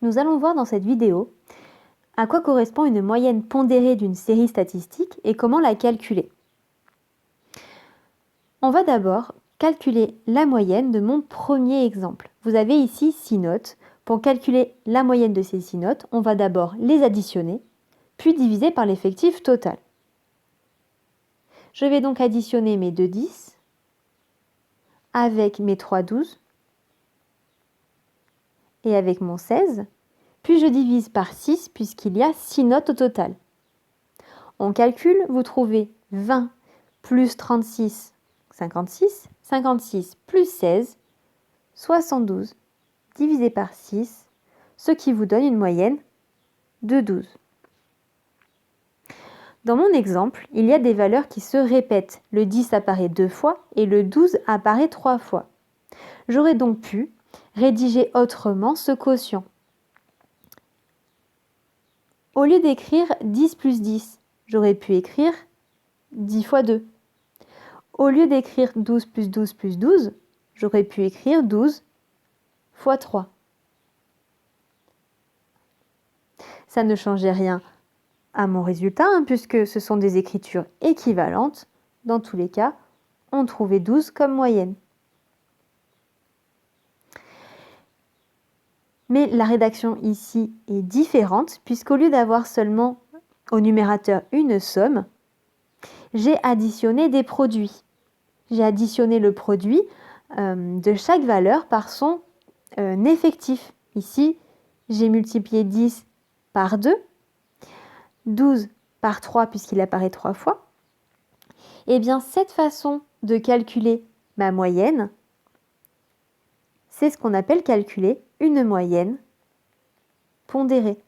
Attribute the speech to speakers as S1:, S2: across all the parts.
S1: Nous allons voir dans cette vidéo à quoi correspond une moyenne pondérée d'une série statistique et comment la calculer. On va d'abord calculer la moyenne de mon premier exemple. Vous avez ici 6 notes. Pour calculer la moyenne de ces 6 notes, on va d'abord les additionner, puis diviser par l'effectif total. Je vais donc additionner mes 2 10 avec mes 3 12 et avec mon 16, puis je divise par 6 puisqu'il y a 6 notes au total. On calcule, vous trouvez 20 plus 36, 56, 56 plus 16, 72 divisé par 6, ce qui vous donne une moyenne de 12. Dans mon exemple, il y a des valeurs qui se répètent. Le 10 apparaît 2 fois et le 12 apparaît 3 fois. J'aurais donc pu rédiger autrement ce quotient. Au lieu d'écrire 10 plus 10, j'aurais pu écrire 10 fois 2. Au lieu d'écrire 12 plus 12 plus 12, j'aurais pu écrire 12 fois 3. Ça ne changeait rien à mon résultat, puisque ce sont des écritures équivalentes. Dans tous les cas, on trouvait 12 comme moyenne. Mais la rédaction ici est différente, puisqu'au lieu d'avoir seulement au numérateur une somme, j'ai additionné des produits. J'ai additionné le produit de chaque valeur par son effectif. Ici, j'ai multiplié 10 par 2, 12 par 3 puisqu'il apparaît 3 fois. Et bien, cette façon de calculer ma moyenne, c'est ce qu'on appelle calculer une moyenne pondérée.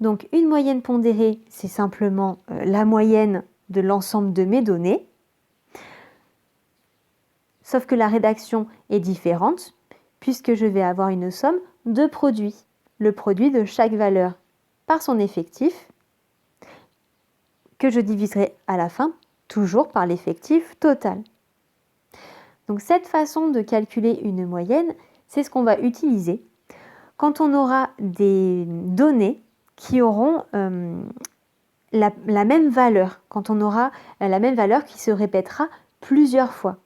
S1: Donc, une moyenne pondérée, c'est simplement la moyenne de l'ensemble de mes données, sauf que la rédaction est différente, puisque je vais avoir une somme de produits, le produit de chaque valeur par son effectif, que je diviserai à la fin toujours par l'effectif total. Donc cette façon de calculer une moyenne, c'est ce qu'on va utiliser quand on aura des données qui auront la même valeur, quand on aura la même valeur qui se répétera plusieurs fois.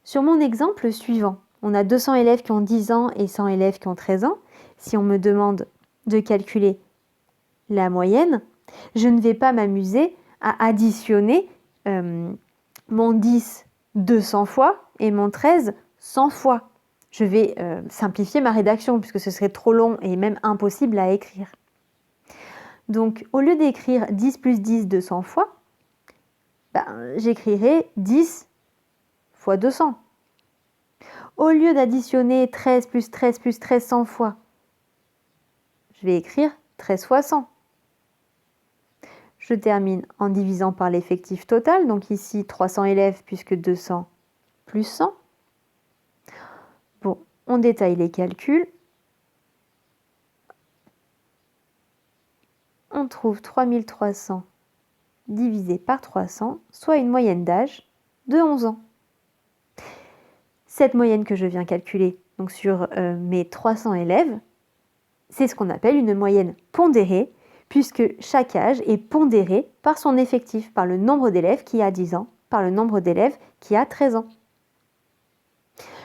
S1: Sur mon exemple suivant, on a 200 élèves qui ont 10 ans et 100 élèves qui ont 13 ans. Si on me demande de calculer la moyenne, je ne vais pas m'amuser à additionner mon 10 200 fois et mon 13 100 fois. Je vais simplifier ma rédaction puisque ce serait trop long et même impossible à écrire. Donc, au lieu d'écrire 10 plus 10 200 fois, j'écrirai 10 fois 200. Au lieu d'additionner 13 plus 13 plus 13 100 fois, je vais écrire 13 fois 100. Je termine en divisant par l'effectif total, donc ici 300 élèves puisque 200 plus 100. Bon, on détaille les calculs. On trouve 3300 divisé par 300, soit une moyenne d'âge de 11 ans. Cette moyenne que je viens calculer donc sur mes 300 élèves, c'est ce qu'on appelle une moyenne pondérée, puisque chaque âge est pondéré par son effectif, par le nombre d'élèves qui a 10 ans, par le nombre d'élèves qui a 13 ans.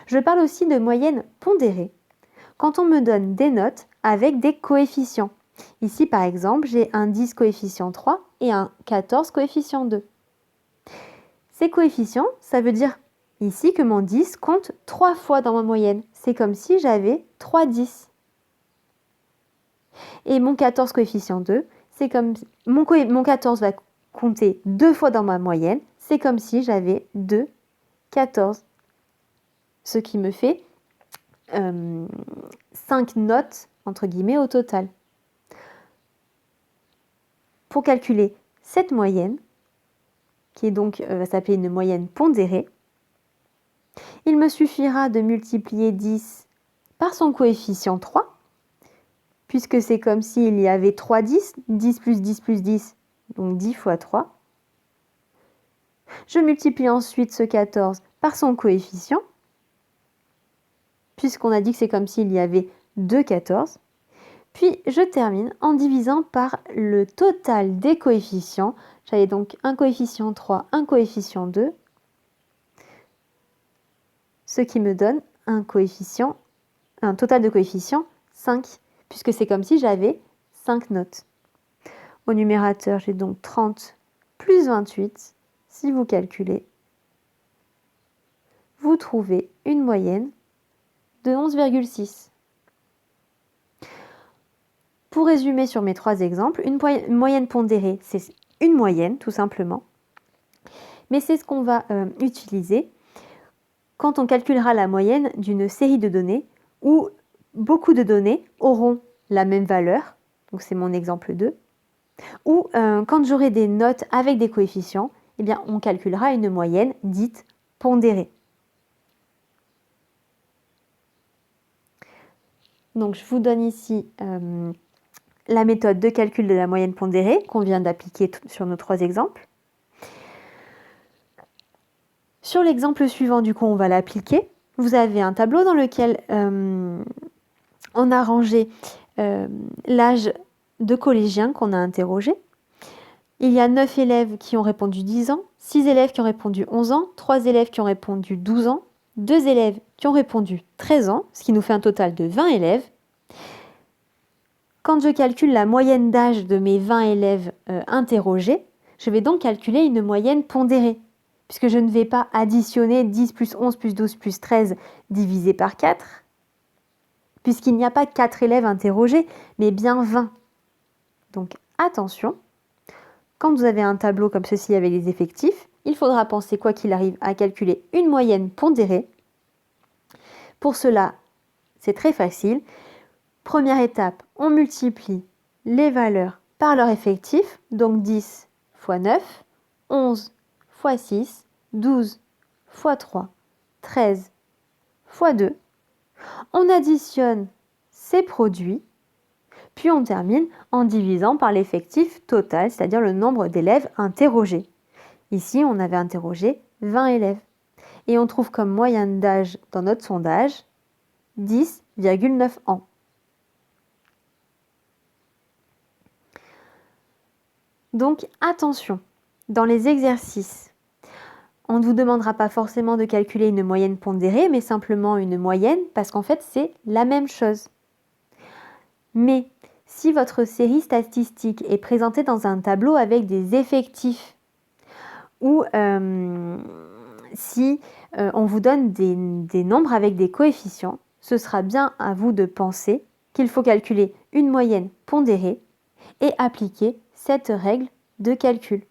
S1: Je parle aussi de moyenne pondérée quand on me donne des notes avec des coefficients. Ici, par exemple, j'ai un 10 coefficient 3 et un 14 coefficient 2. Ces coefficients, ça veut dire ici que mon 10 compte 3 fois dans ma moyenne. C'est comme si j'avais 3 10. Et mon 14 coefficient 2, c'est comme mon 14 va compter 2 fois dans ma moyenne. C'est comme si j'avais 2 14. Ce qui me fait 5 notes, entre guillemets, au total. Pour calculer cette moyenne, qui est donc va s'appeler une moyenne pondérée, il me suffira de multiplier 10 par son coefficient 3, puisque c'est comme s'il y avait 3 10, 10 plus 10 plus 10, donc 10 fois 3. Je multiplie ensuite ce 14 par son coefficient, puisqu'on a dit que c'est comme s'il y avait 2 14. Puis je termine en divisant par le total des coefficients. J'avais donc un coefficient 3, un coefficient 2, ce qui me donne un total de coefficients 5, puisque c'est comme si j'avais 5 notes. Au numérateur, j'ai donc 30 plus 28. Si vous calculez, vous trouvez une moyenne de 11,6. Pour résumer sur mes 3 exemples, une moyenne pondérée, c'est une moyenne tout simplement. Mais c'est ce qu'on va utiliser quand on calculera la moyenne d'une série de données où beaucoup de données auront la même valeur, donc c'est mon exemple 2, ou quand j'aurai des notes avec des coefficients, eh bien on calculera une moyenne dite pondérée. Donc je vous donne ici la méthode de calcul de la moyenne pondérée qu'on vient d'appliquer sur nos 3 exemples. Sur l'exemple suivant, du coup, on va l'appliquer. Vous avez un tableau dans lequel on a rangé l'âge de collégiens qu'on a interrogé. Il y a 9 élèves qui ont répondu 10 ans, 6 élèves qui ont répondu 11 ans, 3 élèves qui ont répondu 12 ans, 2 élèves qui ont répondu 13 ans, ce qui nous fait un total de 20 élèves. Quand je calcule la moyenne d'âge de mes 20 élèves interrogés, je vais donc calculer une moyenne pondérée, puisque je ne vais pas additionner 10 plus 11 plus 12 plus 13 divisé par 4, puisqu'il n'y a pas 4 élèves interrogés, mais bien 20. Donc attention, quand vous avez un tableau comme ceci avec les effectifs, il faudra penser, quoi qu'il arrive, à calculer une moyenne pondérée. Pour cela, c'est très facile. Première étape, on multiplie les valeurs par leur effectif, donc 10 fois 9, 11 fois 6, 12 fois 3, 13 fois 2. On additionne ces produits, puis on termine en divisant par l'effectif total, c'est-à-dire le nombre d'élèves interrogés. Ici, on avait interrogé 20 élèves. Et on trouve comme moyenne d'âge dans notre sondage 10,9 ans. Donc attention, dans les exercices, on ne vous demandera pas forcément de calculer une moyenne pondérée, mais simplement une moyenne, parce qu'en fait c'est la même chose. Mais si votre série statistique est présentée dans un tableau avec des effectifs, ou si on vous donne des nombres avec des coefficients, ce sera bien à vous de penser qu'il faut calculer une moyenne pondérée et appliquer cette règle de calcul.